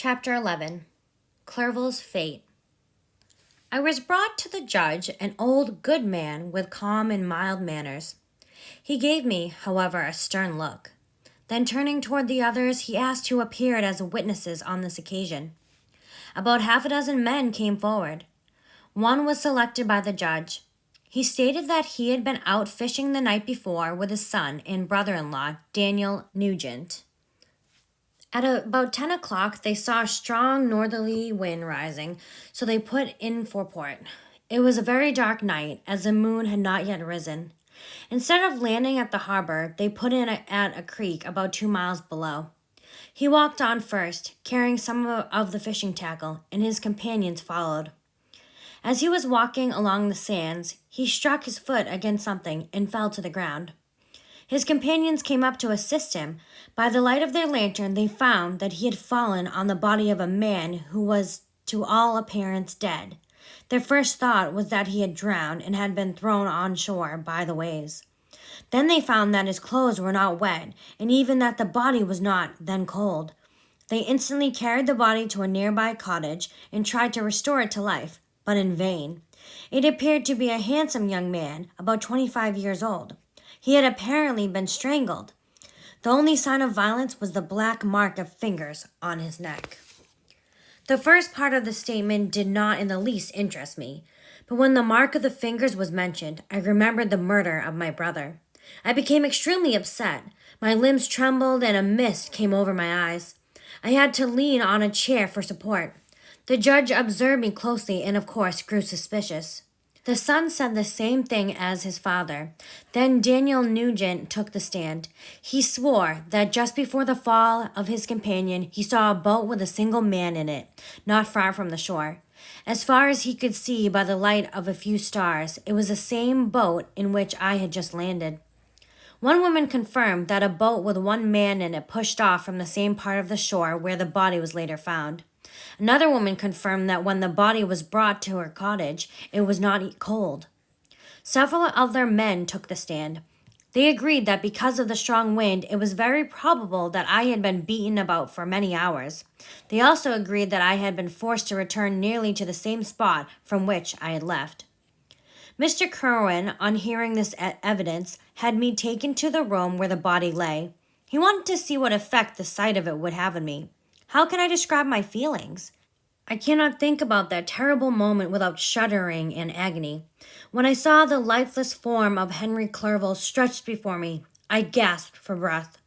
Chapter 11. Clerval's Fate. I was brought to the judge, an old good man with calm and mild manners. He gave me, however, a stern look. Then turning toward the others, he asked who appeared as witnesses on this occasion. About half a dozen men came forward. One was selected by the judge. He stated that he had been out fishing the night before with his son and brother-in-law, Daniel Nugent. At about 10 o'clock, they saw a strong northerly wind rising, so they put in for port. It was a very dark night, as the moon had not yet risen. Instead of landing at the harbor, they put in at a creek about 2 miles below. He walked on first, carrying some of the fishing tackle, and his companions followed. As he was walking along the sands, he struck his foot against something and fell to the ground. His companions came up to assist him. By the light of their lantern, they found that he had fallen on the body of a man who was, to all appearance, dead. Their first thought was that he had drowned and had been thrown on shore by the waves. Then they found that his clothes were not wet, and even that the body was not then cold. They instantly carried the body to a nearby cottage and tried to restore it to life, but in vain. It appeared to be a handsome young man, about 25 years old. He had apparently been strangled. The only sign of violence was the black mark of fingers on his neck. The first part of the statement did not in the least interest me, but when the mark of the fingers was mentioned, I remembered the murder of my brother. I became extremely upset. My limbs trembled and a mist came over my eyes. I had to lean on a chair for support. The judge observed me closely and, of course, grew suspicious. The son said the same thing as his father. Then Daniel Nugent took the stand. He swore that just before the fall of his companion, he saw a boat with a single man in it, not far from the shore. As far as he could see by the light of a few stars, it was the same boat in which I had just landed. One woman confirmed that a boat with one man in it pushed off from the same part of the shore where the body was later found. Another woman confirmed that when the body was brought to her cottage, it was not cold. Several other men took the stand. They agreed that because of the strong wind, it was very probable that I had been beaten about for many hours. They also agreed that I had been forced to return nearly to the same spot from which I had left. Mr. Kerwin, on hearing this evidence, had me taken to the room where the body lay. He wanted to see what effect the sight of it would have on me. How can I describe my feelings? I cannot think about that terrible moment without shuddering in agony. When I saw the lifeless form of Henry Clerval stretched before me, I gasped for breath.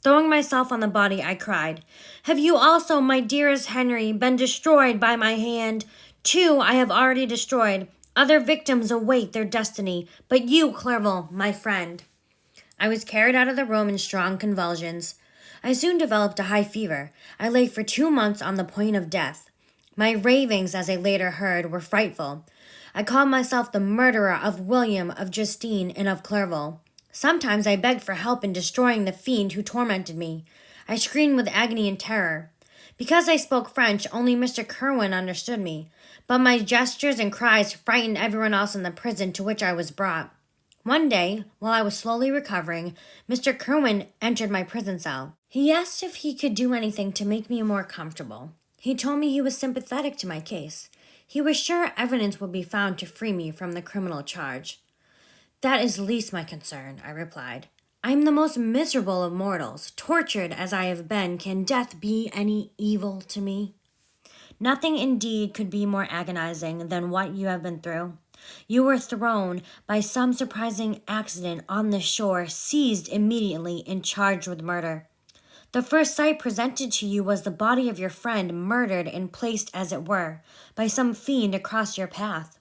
Throwing myself on the body, I cried, "Have you also, my dearest Henry, been destroyed by my hand? 2 I have already destroyed. Other victims await their destiny, but you, Clerval, my friend." I was carried out of the room in strong convulsions. I soon developed a high fever. I lay for 2 months on the point of death. My ravings, as I later heard, were frightful. I called myself the murderer of William, of Justine, and of Clerval. Sometimes I begged for help in destroying the fiend who tormented me. I screamed with agony and terror. Because I spoke French, only Mr. Kerwin understood me, but my gestures and cries frightened everyone else in the prison to which I was brought. One day, while I was slowly recovering, Mr. Kerwin entered my prison cell. He asked if he could do anything to make me more comfortable. He told me he was sympathetic to my case. He was sure evidence would be found to free me from the criminal charge. "That is least my concern," I replied. "I am the most miserable of mortals. Tortured as I have been, can death be any evil to me? Nothing indeed could be more agonizing than what you have been through. You were thrown by some surprising accident on the shore, seized immediately, and charged with murder. The first sight presented to you was the body of your friend, murdered and placed, as it were, by some fiend across your path."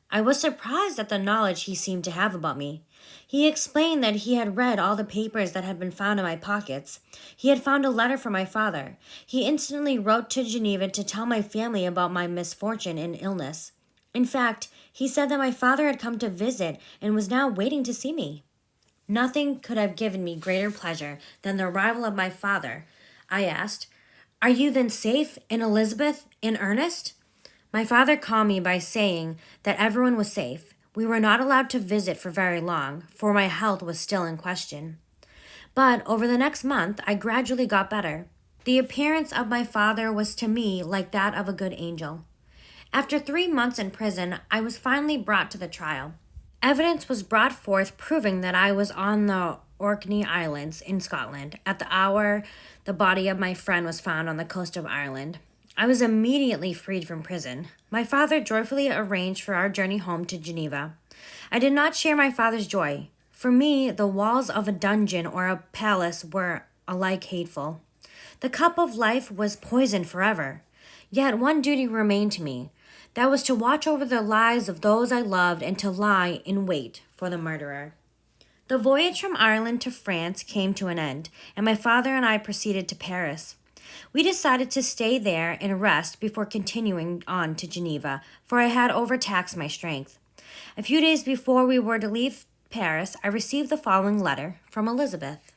I was surprised at the knowledge he seemed to have about me. He explained that he had read all the papers that had been found in my pockets. He had found a letter from my father. He instantly wrote to Geneva to tell my family about my misfortune and illness. In fact, he said that my father had come to visit and was now waiting to see me. Nothing could have given me greater pleasure than the arrival of my father. I asked, "Are you then safe, and Elizabeth, and Ernest?" My father calmed me by saying that everyone was safe. We were not allowed to visit for very long, for my health was still in question. But over the next month, I gradually got better. The appearance of my father was to me like that of a good angel. After 3 months in prison, I was finally brought to the trial. Evidence was brought forth proving that I was on the Orkney Islands in Scotland at the hour the body of my friend was found on the coast of Ireland. I was immediately freed from prison. My father joyfully arranged for our journey home to Geneva. I did not share my father's joy. For me, the walls of a dungeon or a palace were alike hateful. The cup of life was poisoned forever. Yet one duty remained to me. That was to watch over the lives of those I loved and to lie in wait for the murderer. The voyage from Ireland to France came to an end, and my father and I proceeded to Paris. We decided to stay there and rest before continuing on to Geneva, for I had overtaxed my strength. A few days before we were to leave Paris, I received the following letter from Elizabeth.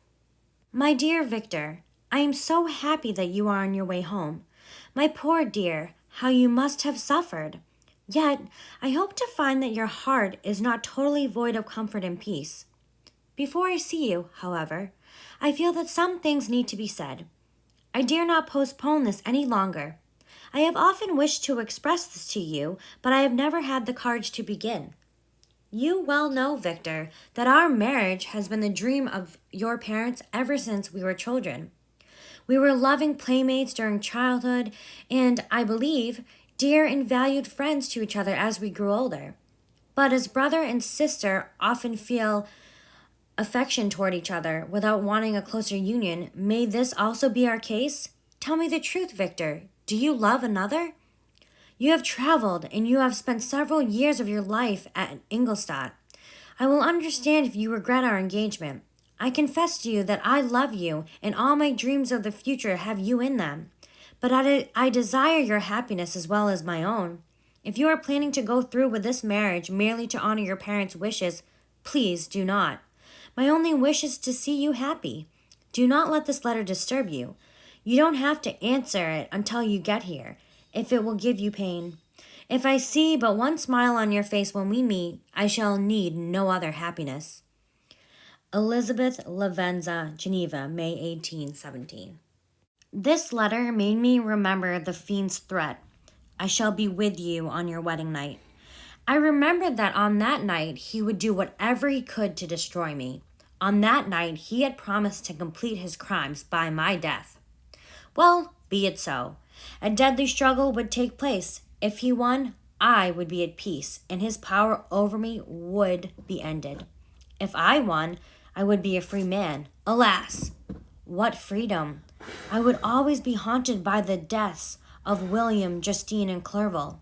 My dear Victor, I am so happy that you are on your way home. My poor dear, how you must have suffered. Yet, I hope to find that your heart is not totally void of comfort and peace. Before I see you, however, I feel that some things need to be said. I dare not postpone this any longer. I have often wished to express this to you, but I have never had the courage to begin. You well know, Victor, that our marriage has been the dream of your parents ever since we were children. We were loving playmates during childhood, and, I believe, dear and valued friends to each other as we grew older. But as brother and sister often feel affection toward each other without wanting a closer union, may this also be our case? Tell me the truth, Victor. Do you love another? You have traveled, and you have spent several years of your life at Ingolstadt. I will understand if you regret our engagement. I confess to you that I love you, and all my dreams of the future have you in them. But I desire your happiness as well as my own. If you are planning to go through with this marriage merely to honor your parents' wishes, please do not. My only wish is to see you happy. Do not let this letter disturb you. You don't have to answer it until you get here, if it will give you pain. If I see but one smile on your face when we meet, I shall need no other happiness. Elizabeth Lavenza, Geneva, May 1817. This letter made me remember the fiend's threat. I shall be with you on your wedding night. I remembered that on that night he would do whatever he could to destroy me. On that night he had promised to complete his crimes by my death. Well, be it so. A deadly struggle would take place. If he won, I would be at peace, and his power over me would be ended. If I won, I would be a free man. Alas, what freedom! I would always be haunted by the deaths of William, Justine, and Clerval.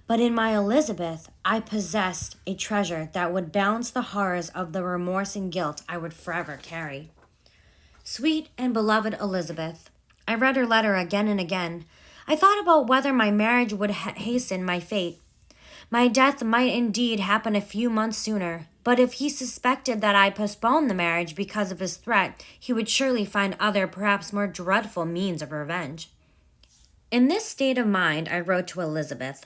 But in my Elizabeth, I possessed a treasure that would balance the horrors of the remorse and guilt I would forever carry. Sweet and beloved Elizabeth, I read her letter again and again. I thought about whether my marriage would hasten my fate. My death might indeed happen a few months sooner, but if he suspected that I postponed the marriage because of his threat, he would surely find other, perhaps more dreadful means of revenge. In this state of mind, I wrote to Elizabeth.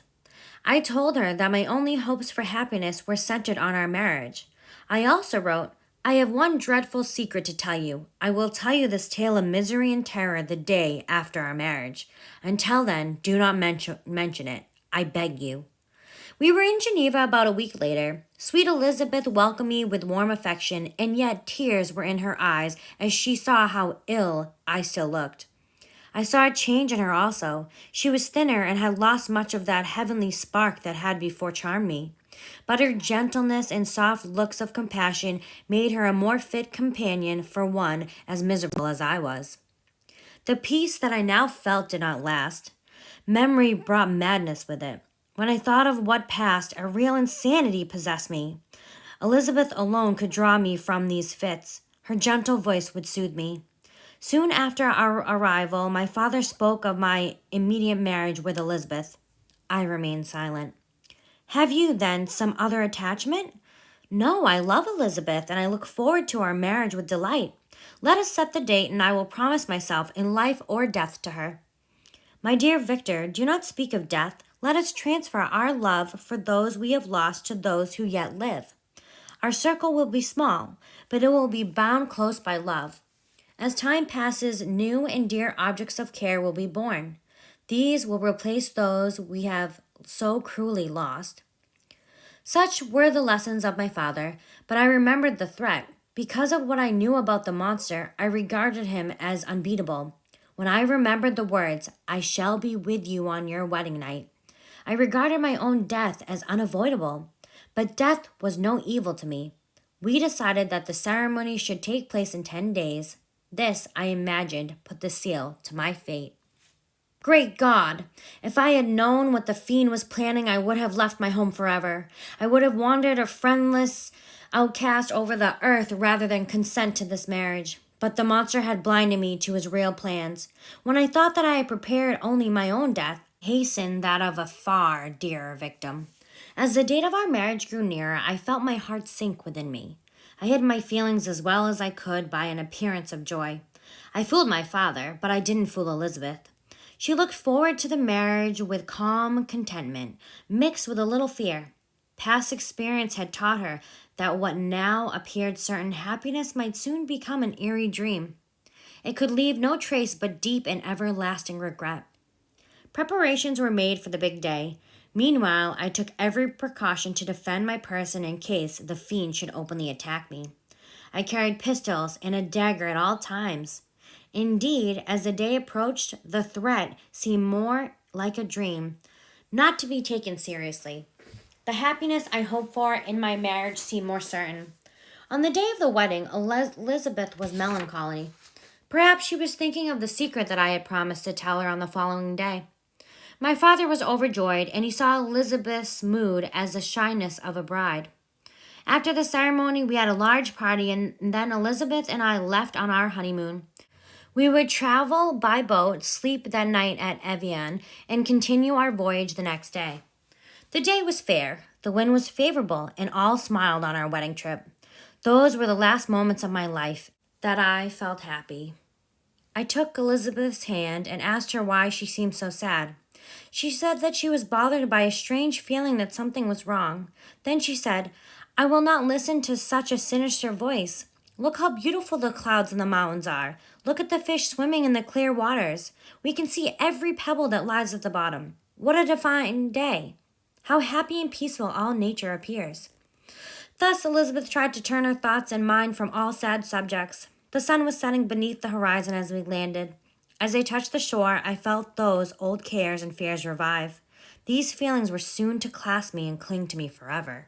I told her that my only hopes for happiness were centered on our marriage. I also wrote, I have one dreadful secret to tell you. I will tell you this tale of misery and terror the day after our marriage. Until then, do not mention it. I beg you. We were in Geneva about a week later. Sweet Elizabeth welcomed me with warm affection, and yet tears were in her eyes as she saw how ill I still looked. I saw a change in her also. She was thinner and had lost much of that heavenly spark that had before charmed me. But her gentleness and soft looks of compassion made her a more fit companion for one as miserable as I was. The peace that I now felt did not last. Memory brought madness with it. When I thought of what passed, a real insanity possessed me. Elizabeth alone could draw me from these fits. Her gentle voice would soothe me. Soon after our arrival, my father spoke of my immediate marriage with Elizabeth. I remained silent. Have you, then, some other attachment? No, I love Elizabeth, and I look forward to our marriage with delight. Let us set the date, and I will promise myself in life or death to her. My dear Victor, do not speak of death. Let us transfer our love for those we have lost to those who yet live. Our circle will be small, but it will be bound close by love. As time passes, new and dear objects of care will be born. These will replace those we have so cruelly lost. Such were the lessons of my father, but I remembered the threat. Because of what I knew about the monster, I regarded him as unbeatable. When I remembered the words, "I shall be with you on your wedding night," I regarded my own death as unavoidable. But death was no evil to me. We decided that the ceremony should take place in 10 days. This, I imagined, put the seal to my fate. Great God! If I had known what the fiend was planning, I would have left my home forever. I would have wandered a friendless outcast over the earth rather than consent to this marriage. But the monster had blinded me to his real plans. When I thought that I had prepared only my own death, hastened that of a far dearer victim. As the date of our marriage grew nearer, I felt my heart sink within me. I hid my feelings as well as I could by an appearance of joy. I fooled my father, but I didn't fool Elizabeth. She looked forward to the marriage with calm contentment, mixed with a little fear. Past experience had taught her that what now appeared certain happiness might soon become an eerie dream. It could leave no trace but deep and everlasting regret. Preparations were made for the big day. Meanwhile, I took every precaution to defend my person in case the fiend should openly attack me. I carried pistols and a dagger at all times. Indeed, as the day approached, the threat seemed more like a dream, not to be taken seriously. The happiness I hoped for in my marriage seemed more certain. On the day of the wedding, Elizabeth was melancholy. Perhaps she was thinking of the secret that I had promised to tell her on the following day. My father was overjoyed, and he saw Elizabeth's mood as the shyness of a bride. After the ceremony, we had a large party, and then Elizabeth and I left on our honeymoon. We would travel by boat, sleep that night at Evian, and continue our voyage the next day. The day was fair, the wind was favorable, and all smiled on our wedding trip. Those were the last moments of my life that I felt happy. I took Elizabeth's hand and asked her why she seemed so sad. She said that she was bothered by a strange feeling that something was wrong. Then she said, "I will not listen to such a sinister voice. Look how beautiful the clouds and the mountains are. Look at the fish swimming in the clear waters. We can see every pebble that lies at the bottom. What a divine day! How happy and peaceful all nature appears." Thus Elizabeth tried to turn her thoughts and mind from all sad subjects. The sun was setting beneath the horizon as we landed. As I touched the shore, I felt those old cares and fears revive. These feelings were soon to clasp me and cling to me forever.